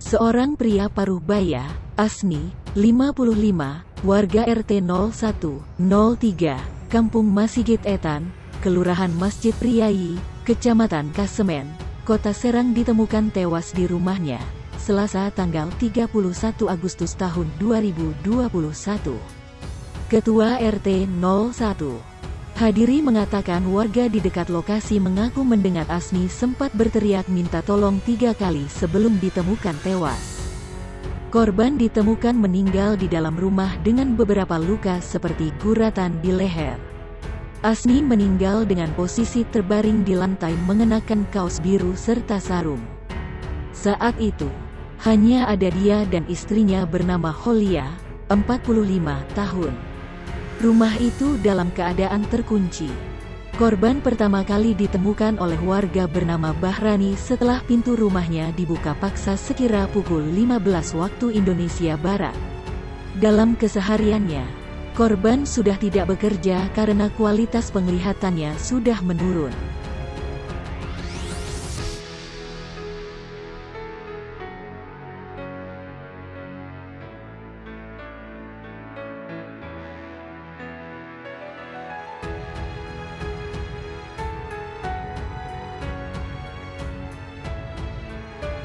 Seorang pria paruh baya, Asni, 55, warga RT 0103, Kampung Masigit Etan, Kelurahan Masjid Priayi, Kecamatan Kasemen, Kota Serang ditemukan tewas di rumahnya, Selasa tanggal 31 Agustus tahun 2021. Ketua RT 01 Hadiri mengatakan warga di dekat lokasi mengaku mendengar Asni sempat berteriak minta tolong 3 kali sebelum ditemukan tewas. Korban ditemukan meninggal di dalam rumah dengan beberapa luka seperti guratan di leher. Asni meninggal dengan posisi terbaring di lantai mengenakan kaos biru serta sarung. Saat itu, hanya ada dia dan istrinya bernama Holia, 45 tahun. Rumah itu dalam keadaan terkunci. Korban pertama kali ditemukan oleh warga bernama Bahrani setelah pintu rumahnya dibuka paksa sekira pukul 15 waktu Indonesia Barat. Dalam kesehariannya, korban sudah tidak bekerja karena kualitas penglihatannya sudah menurun.